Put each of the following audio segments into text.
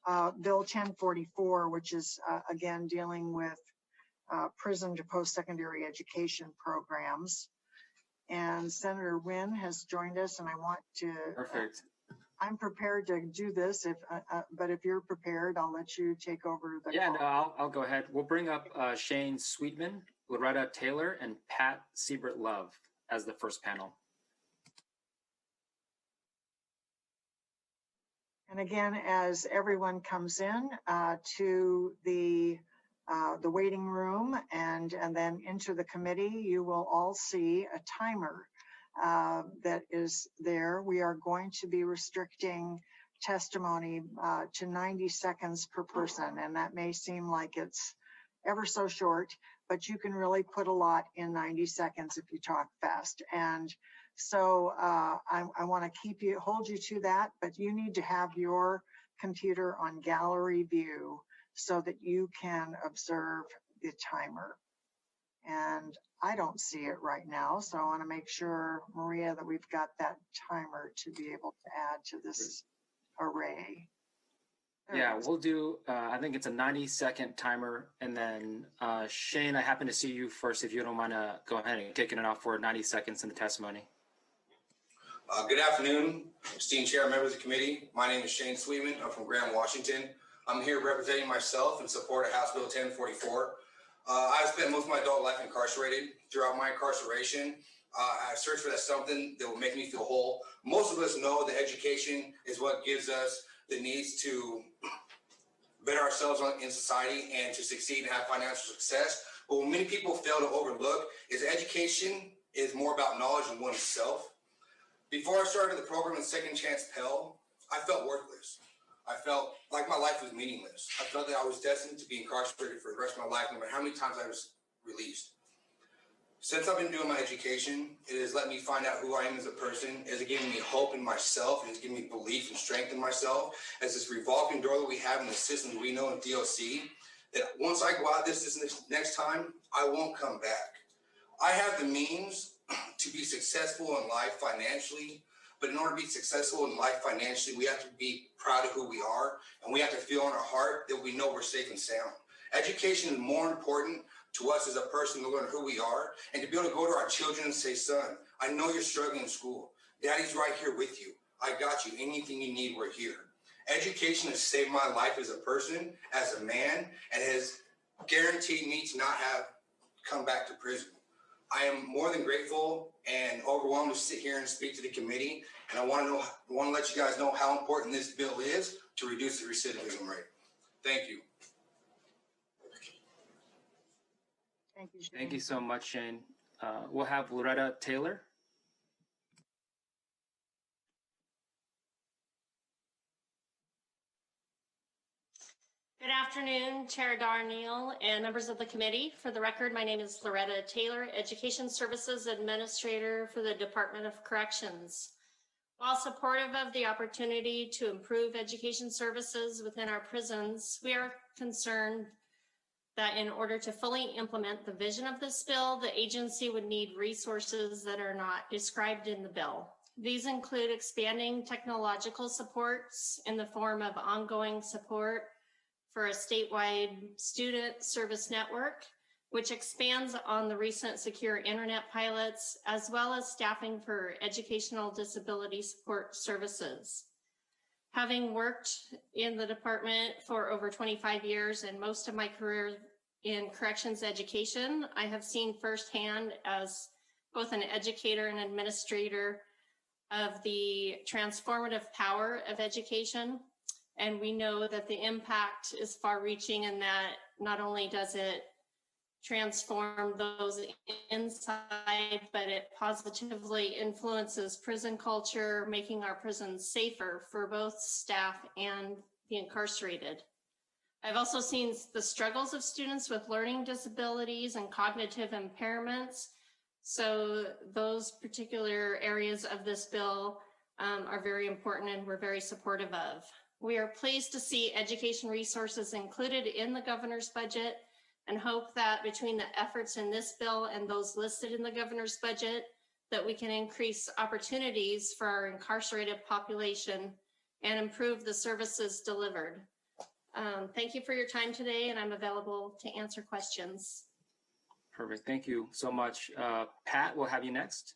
Bill 1044, which is again dealing with prison to post-secondary education programs. And Senator Wynn has joined us, and I want to. Perfect. I'm prepared to do this, but if you're prepared, I'll let you take over the Yeah, call. no, I'll go ahead. We'll bring up Shane Sweetman, Lora Taylor, and Patseibert Love as the first panel. And again, as everyone comes in to the waiting room and then into the committee, you will all see a timer that is there. We are going to be restricting testimony to 90 seconds per person, and that may seem like it's ever so short, but you can really put a lot in 90 seconds if you talk fast. And so I want to hold you to that, but you need to have your computer on gallery view so that you can observe the timer. And I don't see it right now, so I want to make sure, Maria, that we've got that timer to be able to add to this array. Yeah, we'll do, I think it's a 90-second timer. And then Shane, I happen to see you first, if you don't mind go ahead and kicking it off for 90 seconds in the testimony. Good afternoon, esteemed chair, members of the committee. My name is Shane Sweetman. I'm from Graham, Washington. I'm here representing myself in support of House Bill 1044. I've spent most of my adult life incarcerated. Throughout my incarceration, I searched for that something that will make me feel whole. Most of us know that education is what gives us the needs to better ourselves in society and to succeed and have financial success. But what many people fail to overlook is education is more about knowledge than oneself. Before I started the program in Second Chance Pell, I felt worthless. I felt like my life was meaningless. I felt that I was destined to be incarcerated for the rest of my life, no matter how many times I was released. Since I've been doing my education, it has let me find out who I am as a person. It has given me hope in myself. It has given me belief and strength in myself. As this revolving door that we have in the system we know in DOC, that once I go out this next time, I won't come back. I have the means to be successful in life financially, but in order to be successful in life financially, we have to be proud of who we are, and we have to feel in our heart that we know we're safe and sound. Education is more important to us as a person to learn who we are and to be able to go to our children and say, son, I know you're struggling in school. Daddy's right here with you. I got you. Anything you need, we're here. Education has saved my life as a person, as a man, and has guaranteed me to not have come back to prison. I am more than grateful and overwhelmed to sit here and speak to the committee. And I want to let you guys know how important this bill is to reduce the recidivism rate. Thank you. Thank you, Shane. Thank you so much, Shane. We'll have Lora Taylor. Good afternoon, Chair Darnell and members of the committee. For the record, my name is Lora Taylor, Education Services Administrator for the Department of Corrections. While supportive of the opportunity to improve education services within our prisons, we are concerned that in order to fully implement the vision of this bill, the agency would need resources that are not described in the bill. These include expanding technological supports in the form of ongoing support for a statewide student service network, which expands on the recent secure internet pilots, as well as staffing for educational disability support services. Having worked in the department for over 25 years and most of my career in corrections education, I have seen firsthand as both an educator and administrator of the transformative power of education. And we know that the impact is far-reaching in that not only does it transform those inside, but it positively influences prison culture, making our prisons safer for both staff and the incarcerated. I've also seen the struggles of students with learning disabilities and cognitive impairments. So those particular areas of this bill are very important and we're very supportive of. We are pleased to see education resources included in the governor's budget and hope that between the efforts in this bill and those listed in the governor's budget, that we can increase opportunities for our incarcerated population and improve the services delivered. Thank you for your time today, and I'm available to answer questions. Perfect. Thank you so much. Pat, we'll have you next.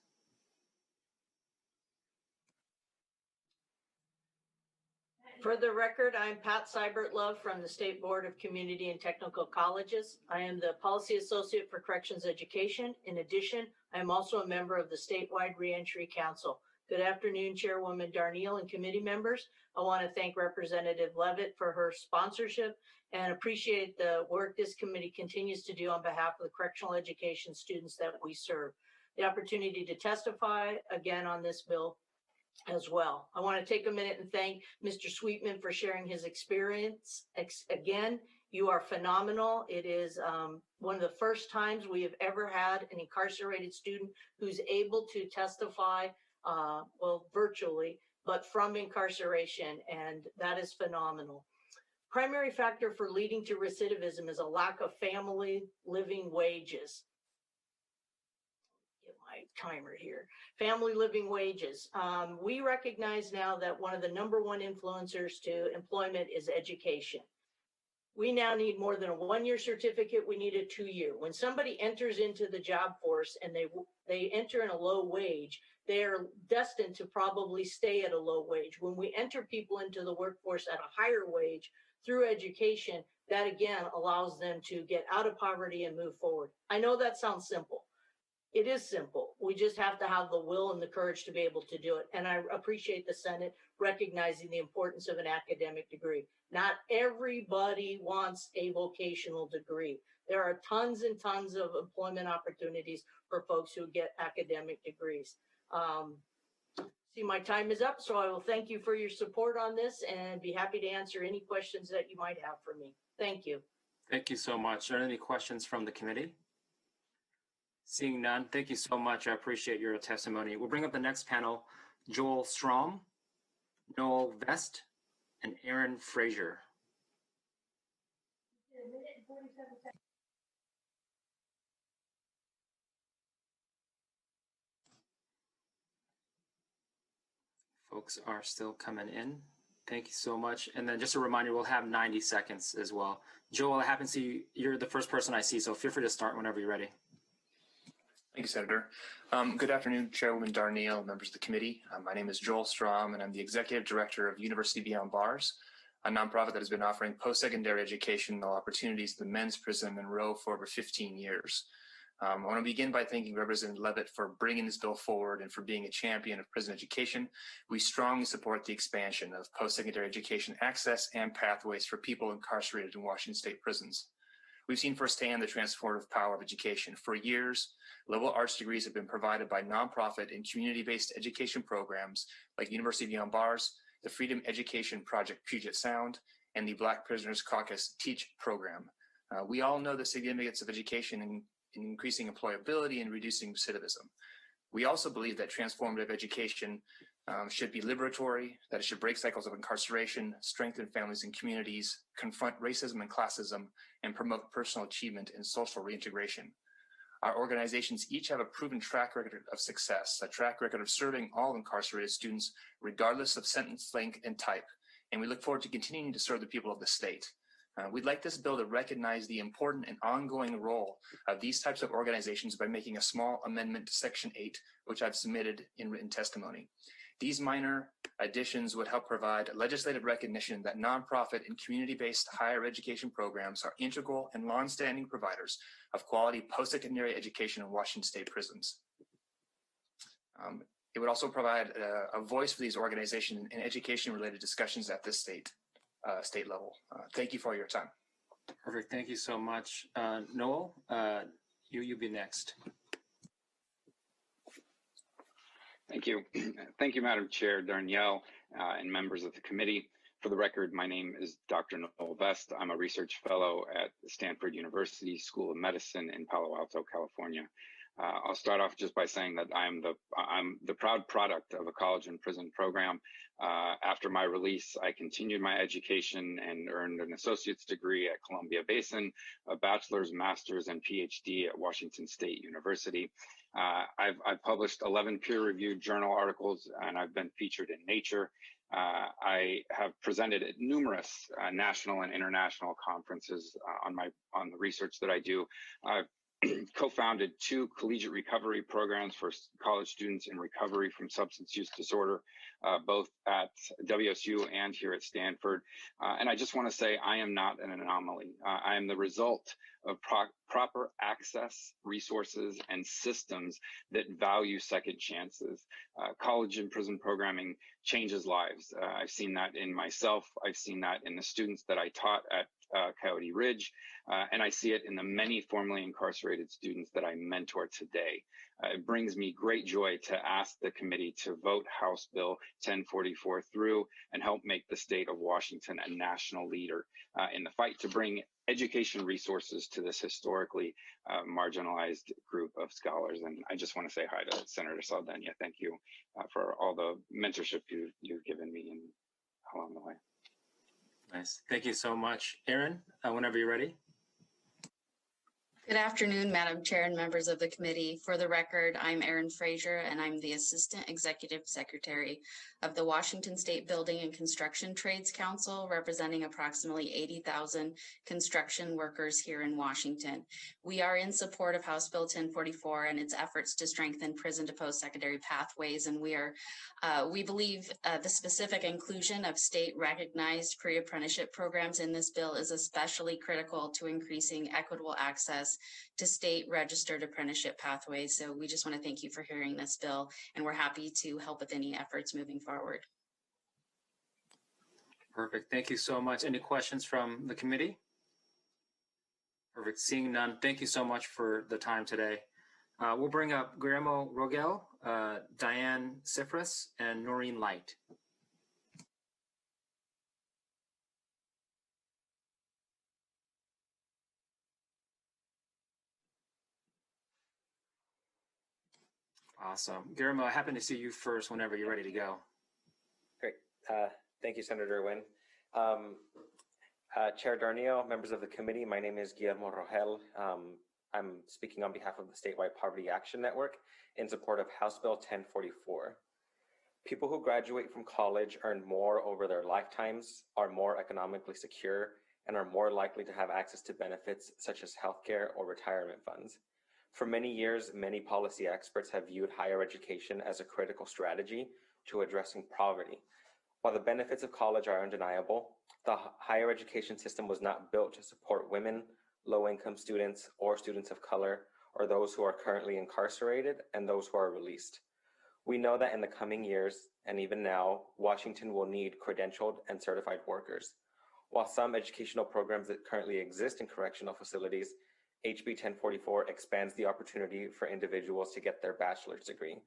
For the record, I'm Patseibert Love from the State Board of Community and Technical Colleges. I am the Policy Associate for Corrections Education. In addition, I am also a member of the Statewide Reentry Council. Good afternoon, Chairwoman Darnielle and committee members. I want to thank Representative Levitt for her sponsorship and appreciate the work this committee continues to do on behalf of the correctional education students that we serve. The opportunity to testify again on this bill as well. I want to take a minute and thank Mr. Sweetman for sharing his experience. Again, you are phenomenal. It is one of the first times we have ever had an incarcerated student who's able to testify, well, virtually, but from incarceration, and that is phenomenal. Primary factor for leading to recidivism is a lack of family living wages. Timer here. Family living wages. We recognize now that one of the #1 influencers to employment is education. We now need more than a 1-year certificate. We need a 2-year. When somebody enters into the job force and they enter in a low wage, they are destined to probably stay at a low wage. When we enter people into the workforce at a higher wage through education, that again allows them to get out of poverty and move forward. I know that sounds simple. It is simple. We just have to have the will and the courage to be able to do it. And I appreciate the Senate recognizing the importance of an academic degree. Not everybody wants a vocational degree. There are tons and tons of employment opportunities for folks who get academic degrees. See, my time is up, so I will thank you for your support on this and be happy to answer any questions that you might have for me. Thank you. Thank you so much. Are there any questions from the committee? Seeing none, thank you so much. I appreciate your testimony. We'll bring up the next panel, Joel Strom, Noelle Vest, and Aaron Frazier. Folks are still coming in. Thank you so much. And then just a reminder, we'll have 90 seconds as well. Joel, I happen to see you're the first person I see, so feel free to start whenever you're ready. Thank you, Senator. Good afternoon, Chairwoman Darnielle, members of the committee. My name is Joel Strom, and I'm the Executive Director of University Beyond Bars, a nonprofit that has been offering post-secondary educational opportunities in the men's prison in Monroe for over 15 years. I want to begin by thanking Representative Levitt for bringing this bill forward and for being a champion of prison education. We strongly support the expansion of post-secondary education access and pathways for people incarcerated in Washington State prisons. We've seen firsthand the transformative power of education. For years, liberal arts degrees have been provided by nonprofit and community-based education programs like University Beyond Bars, the Freedom Education Project Puget Sound, and the Black Prisoners Caucus TEACH program. We all know the significance of education in increasing employability and reducing recidivism. We also believe that transformative education should be liberatory, that it should break cycles of incarceration, strengthen families and communities, confront racism and classism, and promote personal achievement and social reintegration. Our organizations each have a proven track record of success, a track record of serving all incarcerated students, regardless of sentence length and type, and we look forward to continuing to serve the people of the state. We'd like this bill to recognize the important and ongoing role of these types of organizations by making a small amendment to Section 8, which I've submitted in written testimony. These minor additions would help provide legislative recognition that nonprofit and community-based higher education programs are integral and longstanding providers of quality post-secondary education in Washington State prisons. It would also provide a voice for these organizations in education-related discussions at this state level. Thank you for your time. Perfect. Thank you so much. Noelle, you be next. Thank you. Thank you, Madam Chair Darnielle, and members of the committee. For the record, my name is Dr. Nicole Vest. I'm a research fellow at Stanford University School of Medicine in Palo Alto, California. I'll start off just by saying that I'm the proud product of a college and prison program. After my release, I continued my education and earned an associate's degree at Columbia Basin, a bachelor's, master's, and PhD at Washington State University. I've published 11 peer-reviewed journal articles, and I've been featured in Nature, I have presented at numerous national and international conferences on the research that I do. I've co-founded 2 collegiate recovery programs for college students in recovery from substance use disorder, both at WSU and here at Stanford. And I just want to say I am not an anomaly. I am the result of proper access, resources, and systems that value second chances. College and prison programming changes lives. I've seen that in myself. I've seen that in the students that I taught at Coyote Ridge, and I see it in the many formerly incarcerated students that I mentor today. It brings me great joy to ask the committee to vote House Bill 1044 through and help make the state of Washington a national leader in the fight to bring education resources to this historically marginalized group of scholars. And I just want to say hi to Senator Saldana. Thank you for all the mentorship you've given me along the way. Nice. Thank you so much. Aaron, whenever you're ready. Good afternoon, Madam Chair and members of the committee. For the record, I'm Erin Frazier, and I'm the Assistant Executive Secretary of the Washington State Building and Construction Trades Council, representing approximately 80,000 construction workers here in Washington. We are in support of House Bill 1044 and its efforts to strengthen prison to post-secondary pathways, and we believe the specific inclusion of state-recognized pre-apprenticeship programs in this bill is especially critical to increasing equitable access to state-registered apprenticeship pathways. So we just want to thank you for hearing this bill, and we're happy to help with any efforts moving forward. Perfect. Thank you so much. Any questions from the committee? Perfect. Seeing none, thank you so much for the time today. We'll bring up Guillermo Rogel, Diane Sifris, and Noreen Light. Awesome. Guillermo, I happen to see you first whenever you're ready to go. Great. Thank you, Senator Wynn. Chair Darnell, members of the committee, my name is Guillermo Rogel. I'm speaking on behalf of the Statewide Poverty Action Network in support of House Bill 1044. People who graduate from college earn more over their lifetimes, are more economically secure, and are more likely to have access to benefits such as healthcare or retirement funds. For many years, many policy experts have viewed higher education as a critical strategy to addressing poverty. While the benefits of college are undeniable, the higher education system was not built to support women, low-income students, or students of color, or those who are currently incarcerated and those who are released. We know that in the coming years, and even now, Washington will need credentialed and certified workers. While some educational programs that currently exist in correctional facilities, HB 1044 expands the opportunity for individuals to get their bachelor's degree,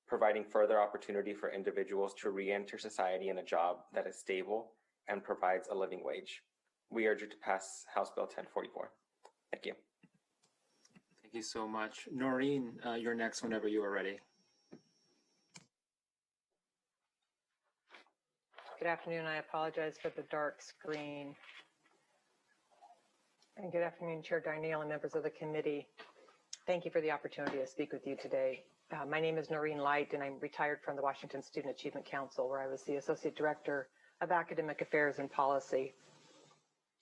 providing further opportunity for individuals to re-enter society in a job that is stable and provides a living wage. We urge you to pass House Bill 1044. Thank you. Thank you so much. Noreen, you're next whenever you are ready. Good afternoon. I apologize for the dark screen. And good afternoon, Chair Darnell and members of the committee. Thank you for the opportunity to speak with you today. My name is Noreen Light, and I'm retired from the Washington Student Achievement Council, where I was the Associate Director of Academic Affairs and Policy.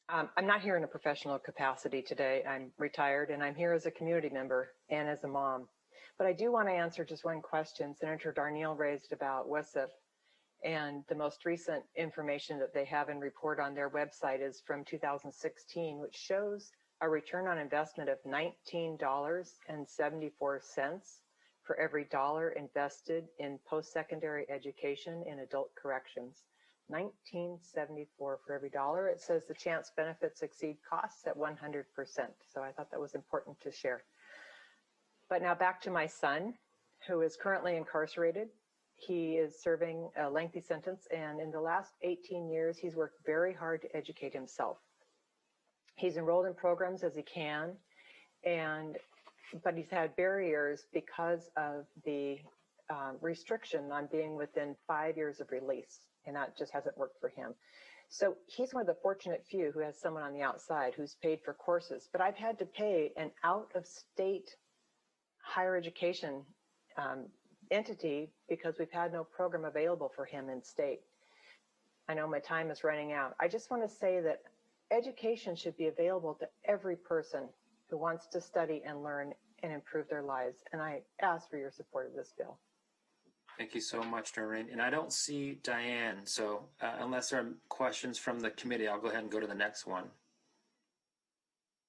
I'm not here in a professional capacity today. I'm retired, and I'm here as a community member and as a mom. But I do want to answer just one question Senator Darnell raised about WSIP. And the most recent information that they have and report on their website is from 2016, which shows a return on investment of $19.74 for every dollar invested in post-secondary education in adult corrections. $19.74 for every dollar. It says the chance benefits exceed costs at 100%. So I thought that was important to share. But now back to my son, who is currently incarcerated. He is serving a lengthy sentence, and in the last 18 years, he's worked very hard to educate himself. He's enrolled in programs as he can, but he's had barriers because of the restriction on being within 5 years of release, and that just hasn't worked for him. So he's one of the fortunate few who has someone on the outside who's paid for courses, but I've had to pay an out-of-state higher education entity because we've had no program available for him in state. I know my time is running out. I just want to say that education should be available to every person who wants to study and learn and improve their lives. And I ask for your support of this bill. Thank you so much, Doreen. And I don't see Diane, so unless there are questions from the committee, I'll go ahead and go to the next one.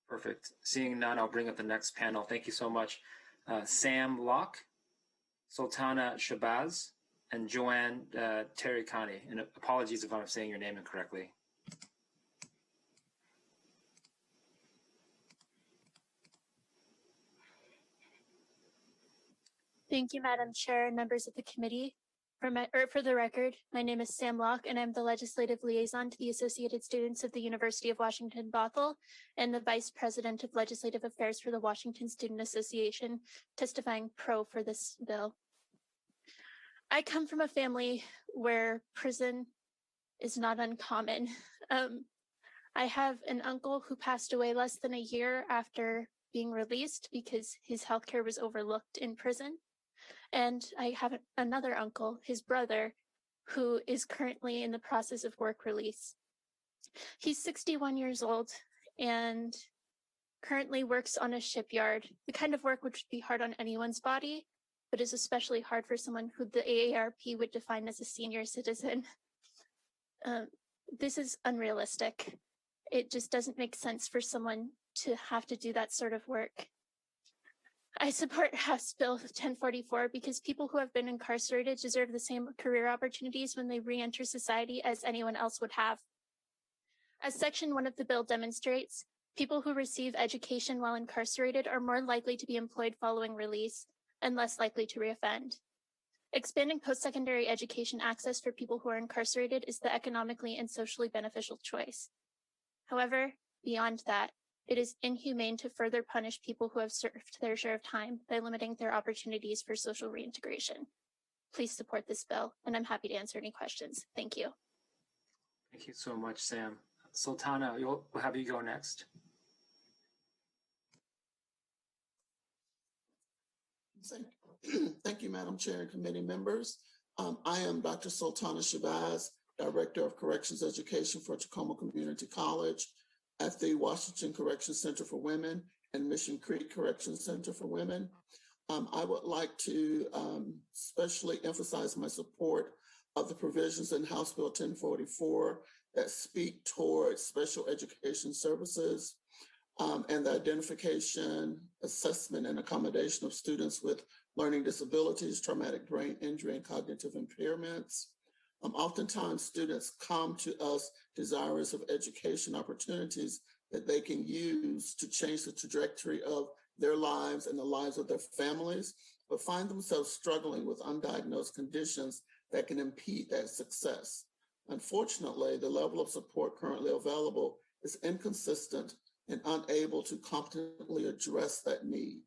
Perfect. Seeing none, I'll bring up the next panel. Thank you so much. Sam Locke, Sultana Shabazz, and Joanne Tarkani. And apologies if I'm saying your name incorrectly. Thank you, Madam Chair and members of the committee. For the record, my name is Sam Locke, and I'm the Legislative Liaison to the Associated Students of the University of Washington, Bothell, and the Vice President of Legislative Affairs for the Washington Student Association, testifying pro for this bill. I come from a family where prison is not uncommon. I have an uncle who passed away less than a year after being released because his healthcare was overlooked in prison. And I have another uncle, his brother, who is currently in the process of work release. He's 61 years old and currently works on a shipyard, the kind of work which would be hard on anyone's body, but is especially hard for someone who the AARP would define as a senior citizen. This is unrealistic. It just doesn't make sense for someone to have to do that sort of work. I support House Bill 1044 because people who have been incarcerated deserve the same career opportunities when they re-enter society as anyone else would have. As Section 1 of the bill demonstrates, people who receive education while incarcerated are more likely to be employed following release and less likely to reoffend. Expanding post-secondary education access for people who are incarcerated is the economically and socially beneficial choice. However, beyond that, it is inhumane to further punish people who have served their share of time by limiting their opportunities for social reintegration. Please support this bill, and I'm happy to answer any questions. Thank you. Thank you so much, Sam. Sultana, we'll have you go next. Thank you, Madam Chair and committee members. I am Dr. Sultana Shabazz, Director of Corrections Education for Tacoma Community College at the Washington Corrections Center for Women and Mission Creek Corrections Center for Women. I would like to especially emphasize my support of the provisions in House Bill 1044 that speak towards special education services and the identification, assessment, and accommodation of students with learning disabilities, traumatic brain injury, and cognitive impairments. Oftentimes, students come to us desirous of education opportunities that they can use to change the trajectory of their lives and the lives of their families, but find themselves struggling with undiagnosed conditions that can impede that success. Unfortunately, the level of support currently available is inconsistent and unable to competently address that need.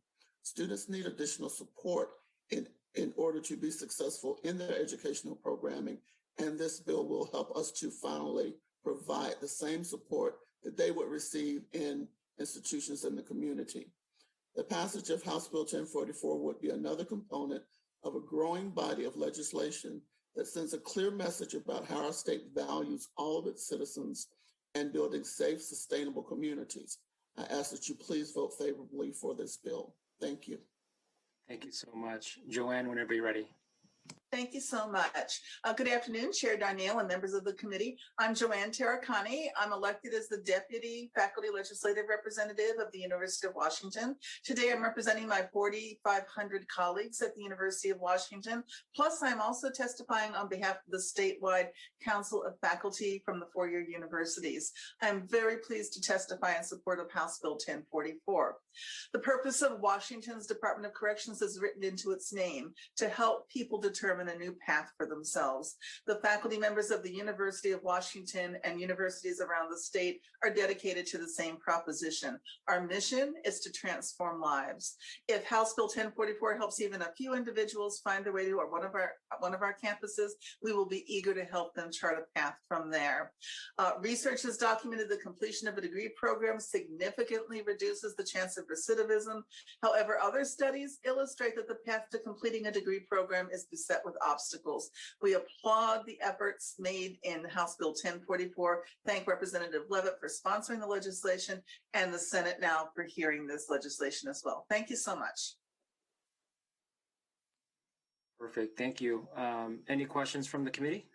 Students need additional support in order to be successful in their educational programming, and this bill will help us to finally provide the same support that they would receive in institutions in the community. The passage of House Bill 1044 would be another component of a growing body of legislation that sends a clear message about how our state values all of its citizens and building safe, sustainable communities. I ask that you please vote favorably for this bill. Thank you. Thank you so much. Joanne, whenever you're ready. Thank you so much. Good afternoon, Chair Darnell and members of the committee. I'm Joanne Tarkani. I'm elected as the Deputy Faculty Legislative Representative of the University of Washington. Today, I'm representing my 4,500 colleagues at the University of Washington. Plus, I'm also testifying on behalf of the statewide Council of Faculty from the four-year universities. I'm very pleased to testify in support of House Bill 1044. The purpose of Washington's Department of Corrections is written into its name: to help people determine a new path for themselves. The faculty members of the University of Washington and universities around the state are dedicated to the same proposition. Our mission is to transform lives. If House Bill 1044 helps even a few individuals find their way to one of our campuses, we will be eager to help them chart a path from there. Research has documented the completion of a degree program significantly reduces the chance of recidivism. However, other studies illustrate that the path to completing a degree program is beset with obstacles. We applaud the efforts made in House Bill 1044. Thank Representative Levitt for sponsoring the legislation and the Senate now for hearing this legislation as well. Thank you so much. Perfect. Thank you. Any questions from the committee?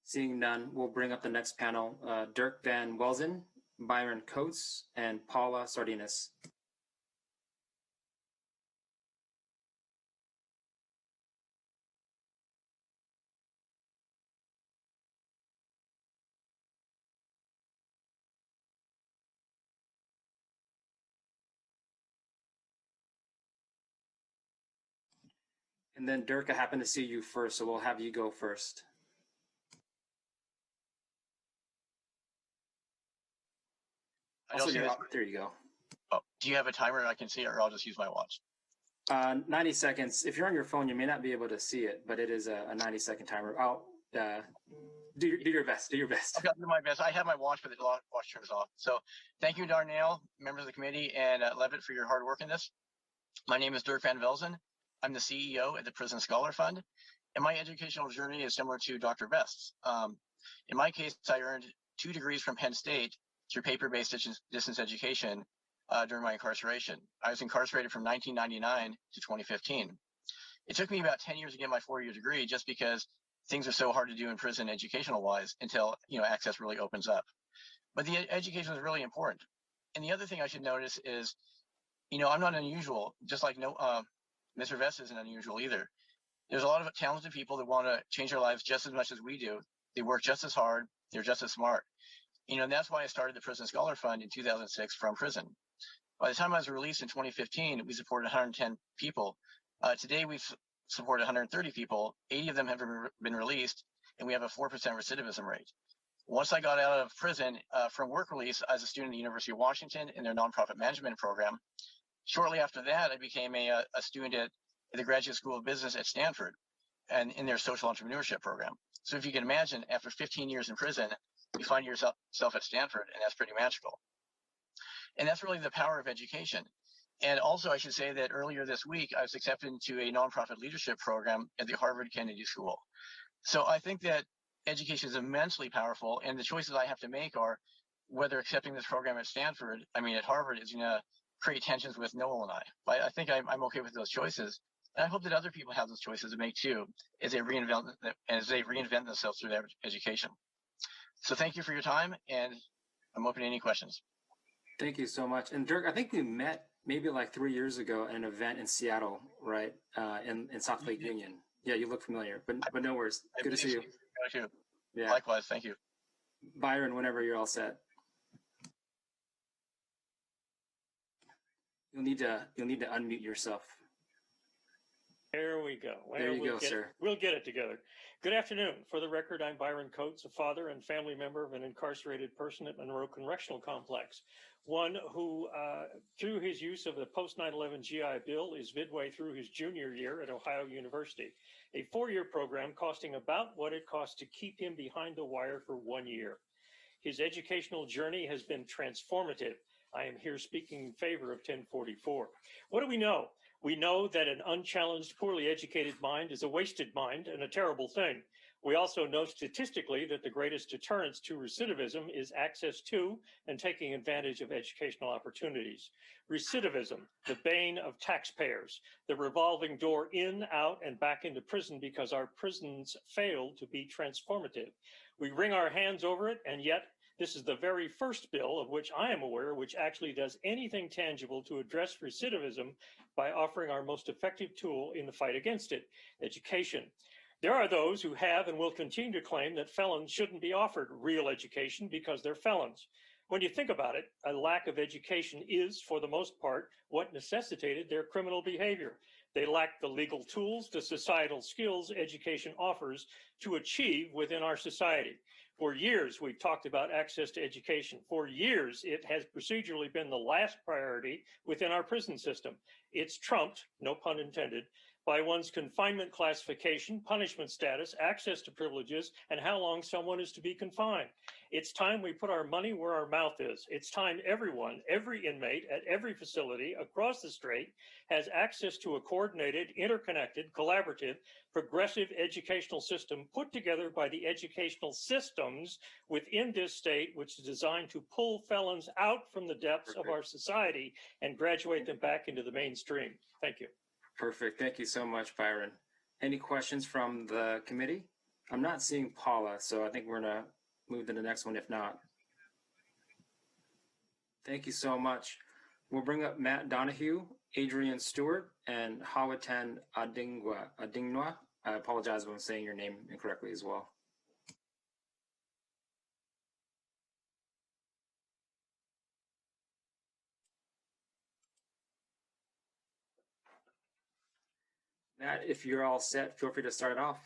Seeing none, we'll bring up the next panel. Dirk Van Velzen, Byron Coats, and Paula Sardinas. And then Dirk, I happen to see you first, so we'll have you go first. Also, there you go. Oh, do you have a timer I can see it, or I'll just use my watch? 90 seconds. If you're on your phone, you may not be able to see it, but it is a 90-second timer. I'll do your best. Do your best. Okay, I'll do my best. I have my watch, but the watch turns off. So thank you, Darnell, members of the committee, and Levitt for your hard work in this. My name is Dirk Van Velzen. I'm the CEO at the Prison Scholar Fund, and my educational journey is similar to Dr. Vest's. In my case, I earned 2 degrees from Penn State through paper-based distance education during my incarceration. I was incarcerated from 1999 to 2015. It took me about 10 years to get my 4-year degree just because things are so hard to do in prison educational-wise until access really opens up. But the education is really important. And the other thing I should notice is, I'm not unusual, just like Mr. Vest isn't unusual either. There's a lot of talented people that want to change their lives just as much as we do. They work just as hard. They're just as smart. And that's why I started the Prison Scholar Fund in 2006 from prison. By the time I was released in 2015, we supported 110 people. Today, we've supported 130 people. 80 of them have been released, and we have a 4% recidivism rate. Once I got out of prison from work release, I was a student at the University of Washington in their nonprofit management program. Shortly after that, I became a student at the Graduate School of Business at Stanford and in their social entrepreneurship program. So if you can imagine, after 15 years in prison, you find yourself at Stanford, and that's pretty magical. And that's really the power of education. And also, I should say that earlier this week, I was accepted into a nonprofit leadership program at the Harvard Kennedy School. So I think that education is immensely powerful, and the choices I have to make are whether accepting this program at Harvard is going to create tensions with Noelle and I. But I think I'm okay with those choices. And I hope that other people have those choices to make too, as they reinvent themselves through their education. So thank you for your time, and I'm open to any questions. Thank you so much. And Dirk, I think we met maybe like 3 years ago at an event in Seattle, right? In South Lake Union. Yeah, you look familiar, but no worries. Good to see you. Thank you. Yeah. Likewise, thank you. Byron, whenever you're all set. You'll need to unmute yourself. There we go. Well, there you go, sir. We'll get it together. Good afternoon. For the record, I'm Byron Coats, a father and family member of an incarcerated person at Monroe Correctional Complex, one who, through his use of the post-9/11 GI Bill, is midway through his junior year at Ohio University, a 4-year program costing about what it costs to keep him behind the wire for 1 year. His educational journey has been transformative. I am here speaking in favor of 1044. What do we know? We know that an unchallenged, poorly educated mind is a wasted mind and a terrible thing. We also know statistically that the greatest deterrence to recidivism is access to and taking advantage of educational opportunities. Recidivism, the bane of taxpayers, the revolving door in, out, and back into prison because our prisons fail to be transformative. We wring our hands over it, and yet this is the very first bill of which I am aware which actually does anything tangible to address recidivism by offering our most effective tool in the fight against it, education. There are those who have and will continue to claim that felons shouldn't be offered real education because they're felons. When you think about it, a lack of education is, for the most part, what necessitated their criminal behavior. They lack the legal tools, the societal skills education offers to achieve within our society. For years, we've talked about access to education. For years, it has procedurally been the last priority within our prison system. It's trumped, no pun intended, by one's confinement classification, punishment status, access to privileges, and how long someone is to be confined. It's time we put our money where our mouth is. It's time everyone, every inmate at every facility across the state has access to a coordinated, interconnected, collaborative, progressive educational system put together by the educational systems within this state, which is designed to pull felons out from the depths of our society and graduate them back into the mainstream. Thank you. Perfect. Thank you so much, Byron. Any questions from the committee? I'm not seeing Paula, so I think we're going to move to the next one if not. Thank you so much. We'll bring up Matt Donahue, Adrian Stewart, and Hawatan Adingwa. I apologize if I'm saying your name incorrectly as well. Matt, if you're all set, feel free to start off.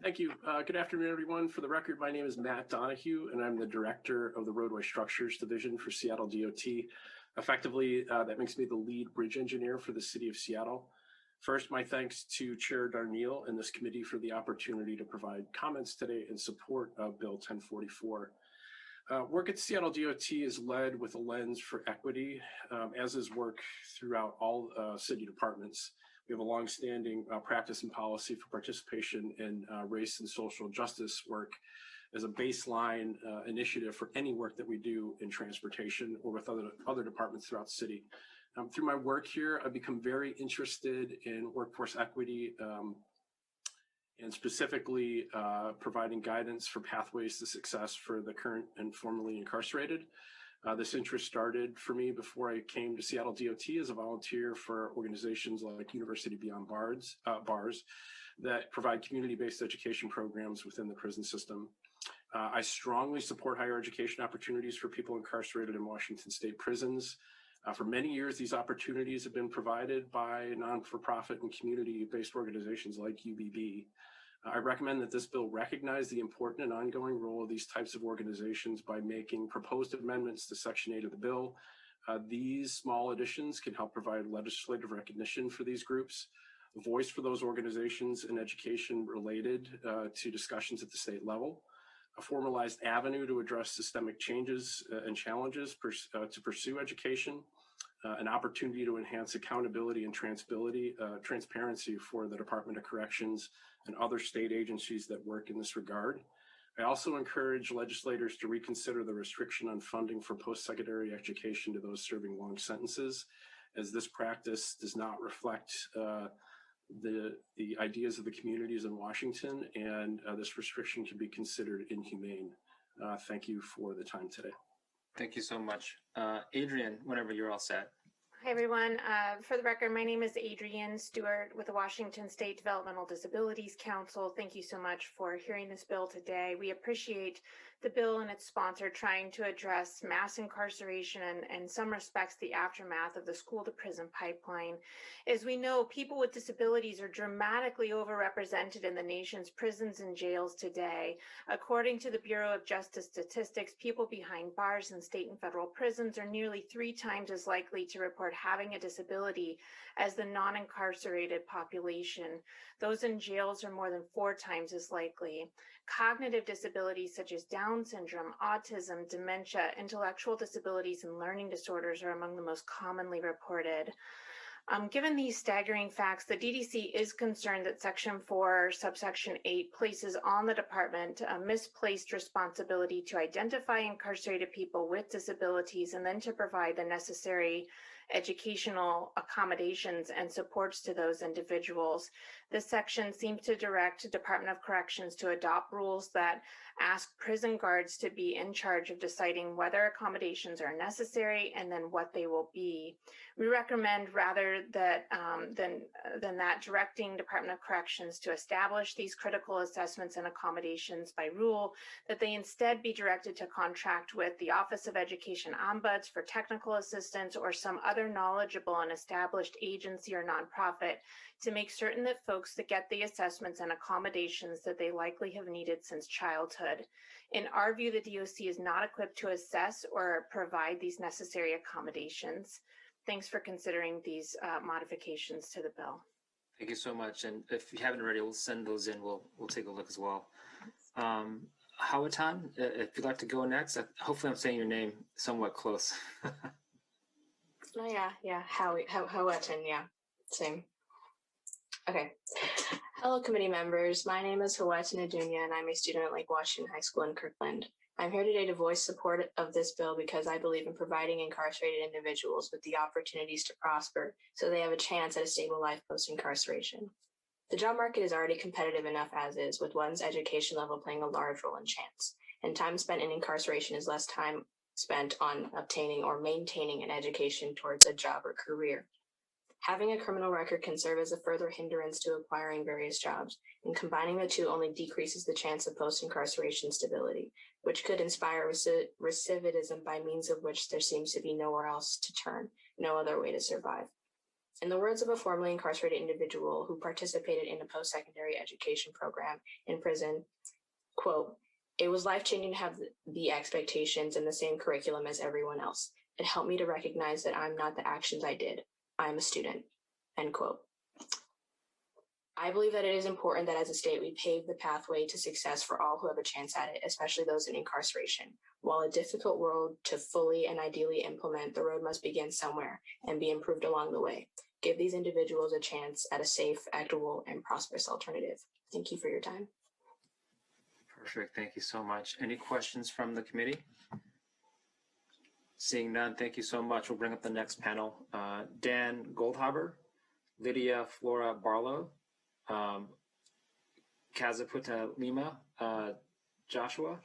Thank you. Good afternoon, everyone. For the record, my name is Matt Donahue, and I'm the director of the Roadway Structures Division for Seattle DOT. Effectively, that makes me the lead bridge engineer for the city of Seattle. First, my thanks to Chair Darneal and this committee for the opportunity to provide comments today in support of Bill 1044. Work at Seattle DOT is led with a lens for equity, as is work throughout all city departments. We have a longstanding practice and policy for participation in race and social justice work as a baseline initiative for any work that we do in transportation or with other departments throughout the city. Through my work here, I've become very interested in workforce equity and specifically providing guidance for pathways to success for the current and formerly incarcerated. This interest started for me before I came to Seattle DOT as a volunteer for organizations like University Beyond Bars that provide community-based education programs within the prison system. I strongly support higher education opportunities for people incarcerated in Washington State prisons. For many years, these opportunities have been provided by non-for-profit and community-based organizations like UBB. I recommend that this bill recognize the important and ongoing role of these types of organizations by making proposed amendments to Section 8 of the bill. These small additions can help provide legislative recognition for these groups, a voice for those organizations in education related to discussions at the state level, a formalized avenue to address systemic changes and challenges to pursue education, an opportunity to enhance accountability and transparency for the Department of Corrections and other state agencies that work in this regard. I also encourage legislators to reconsider the restriction on funding for post-secondary education to those serving long sentences, as this practice does not reflect the ideas of the communities in Washington, and this restriction can be considered inhumane. Thank you for the time today. Thank you so much. Adrian, whenever you're all set. Hi, everyone. For the record, my name is Adrian Stewart with the Washington State Developmental Disabilities Council. Thank you so much for hearing this bill today. We appreciate the bill and its sponsor trying to address mass incarceration and in some respects the aftermath of the school to prison pipeline. As we know, people with disabilities are dramatically overrepresented in the nation's prisons and jails today. According to the Bureau of Justice Statistics, people behind bars in state and federal prisons are nearly 3 times as likely to report having a disability as the non-incarcerated population. Those in jails are more than 4 times as likely. Cognitive disabilities such as Down syndrome, autism, dementia, intellectual disabilities, and learning disorders are among the most commonly reported. Given these staggering facts, the DDC is concerned that Section 4, subsection 8 places on the department a misplaced responsibility to identify incarcerated people with disabilities and then to provide the necessary educational accommodations and supports to those individuals. This section seems to direct Department of Corrections to adopt rules that ask prison guards to be in charge of deciding whether accommodations are necessary and then what they will be. We recommend rather that than that directing Department of Corrections to establish these critical assessments and accommodations by rule, that they instead be directed to contract with the Office of Education Ombuds for technical assistance or some other knowledgeable and established agency or nonprofit to make certain that folks that get the assessments and accommodations that they likely have needed since childhood. In our view, the DOC is not equipped to assess or provide these necessary accommodations. Thanks for considering these modifications to the bill. Thank you so much. And if you haven't already, we'll send those in. We'll take a look as well. Hawatan, if you'd like to go next. Hopefully I'm saying your name somewhat close. Oh, yeah. Hawatan, yeah, same. Okay. Hello, committee members. My name is Hawatan Nadunya, and I'm a student at Lake Washington High School in Kirkland. I'm here today to voice support of this bill because I believe in providing incarcerated individuals with the opportunities to prosper so they have a chance at a stable life post-incarceration. The job market is already competitive enough as is, with one's education level playing a large role in chance, and time spent in incarceration is less time spent on obtaining or maintaining an education towards a job or career. Having a criminal record can serve as a further hindrance to acquiring various jobs, and combining the two only decreases the chance of post-incarceration stability, which could inspire recidivism by means of which there seems to be nowhere else to turn, no other way to survive. In the words of a formerly incarcerated individual who participated in a post-secondary education program in prison, quote, "It was life-changing to have the expectations and the same curriculum as everyone else. It helped me to recognize that I'm not the actions I did. I'm a student," end quote. I believe that it is important that as a state, we pave the pathway to success for all who have a chance at it, especially those in incarceration. While a difficult road to fully and ideally implement, the road must begin somewhere and be improved along the way. Give these individuals a chance at a safe, equitable, and prosperous alternative. Thank you for your time. Perfect. Thank you so much. Any questions from the committee? Seeing none, thank you so much. We'll bring up the next panel. Dan Goldhaber, Lydia Flora Barlow, Kazaputa Lima, Joshua,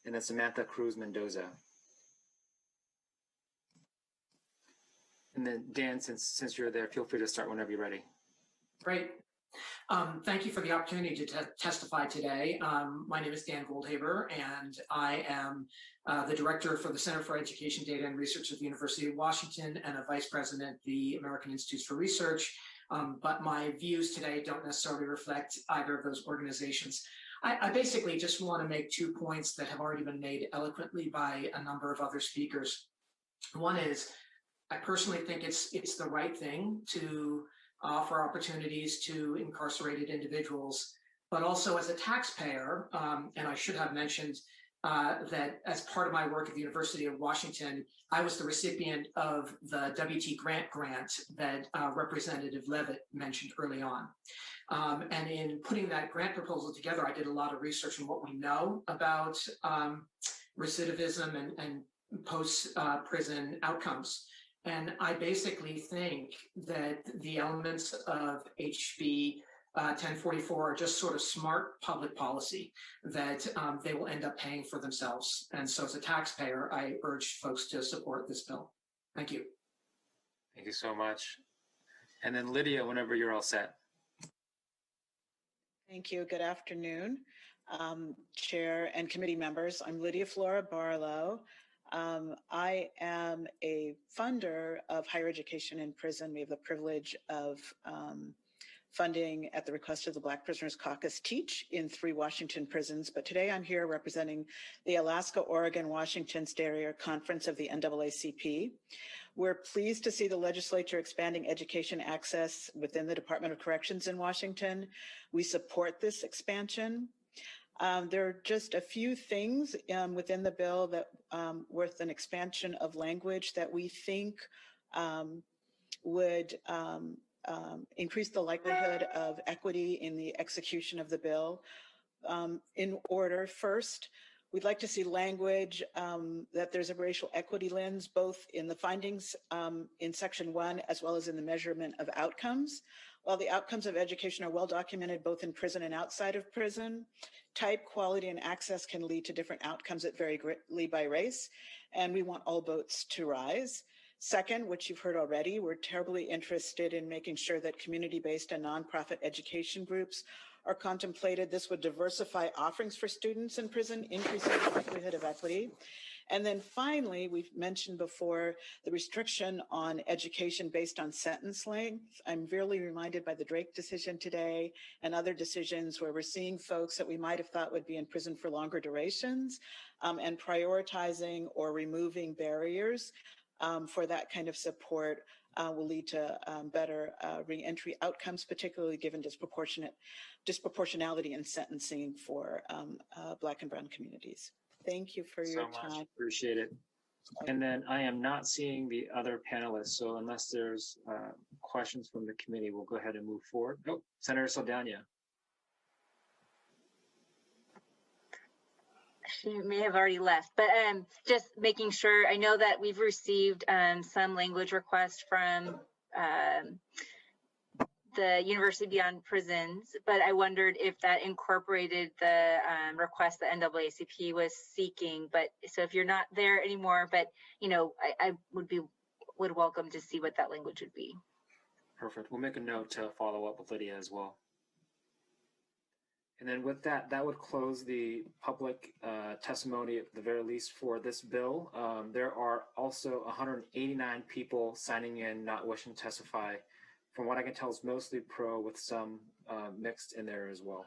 and then Samantha Cruz Mendoza. And then Dan, since you're there, feel free to start whenever you're ready. Great. Thank you for the opportunity to testify today. My name is Dan Goldhaber, and I am the director for the Center for Education Data and Research at the University of Washington and a vice president at the American Institutes for Research. But my views today don't necessarily reflect either of those organizations. I basically just want to make 2 points that have already been made eloquently by a number of other speakers. One is, I personally think it's the right thing to offer opportunities to incarcerated individuals, but also as a taxpayer, and I should have mentioned that as part of my work at the University of Washington, I was the recipient of the WT grant that Representative Levitt mentioned early on. And in putting that grant proposal together, I did a lot of research on what we know about recidivism and post-prison outcomes. And I basically think that the elements of HB 1044 are just sort of smart public policy that they will end up paying for themselves. And so as a taxpayer, I urge folks to support this bill. Thank you. Thank you so much. And then Lydia, whenever you're all set. Thank you. Good afternoon, Chair and committee members. I'm Lydia Flora Barlow. I am a funder of higher education in prison. We have the privilege of funding at the request of the Black Prisoners Caucus Teach in 3 Washington prisons. But today I'm here representing the Alaska, Oregon, Washington State Area Conference of the NAACP. We're pleased to see the legislature expanding education access within the Department of Corrections in Washington. We support this expansion. There are just a few things within the bill that worth an expansion of language that we think would increase the likelihood of equity in the execution of the bill. In order, first, we'd like to see language that there's a racial equity lens, both in the findings in Section 1 as well as in the measurement of outcomes. While the outcomes of education are well documented both in prison and outside of prison, type, quality, and access can lead to different outcomes that vary greatly by race, and we want all boats to rise. Second, which you've heard already, we're terribly interested in making sure that community-based and nonprofit education groups are contemplated. This would diversify offerings for students in prison, increasing the likelihood of equity. And then finally, we've mentioned before the restriction on education based on sentence length. I'm really reminded by the Drake decision today and other decisions where we're seeing folks that we might have thought would be in prison for longer durations and prioritizing or removing barriers for that kind of support will lead to better reentry outcomes, particularly given disproportionality in sentencing for Black and Brown communities. Thank you for your time. Appreciate it. And then I am not seeing the other panelists, so unless there's questions from the committee, we'll go ahead and move forward. Oh, Senator Saldana. She may have already left, but just making sure, I know that we've received some language requests from the University Beyond Prisons, but I wondered if that incorporated the request that NAACP was seeking. But so if you're not there anymore, but you know, I would welcome to see what that language would be. Perfect. We'll make a note to follow up with Lydia as well. And then with that, that would close the public testimony at the very least for this bill. There are also 189 people signing in not wishing to testify. From what I can tell, it's mostly pro with some mixed in there as well.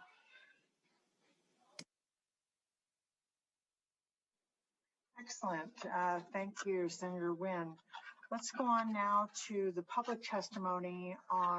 Excellent. Thank you, Senator Wynn. Let's go on now to the public testimony on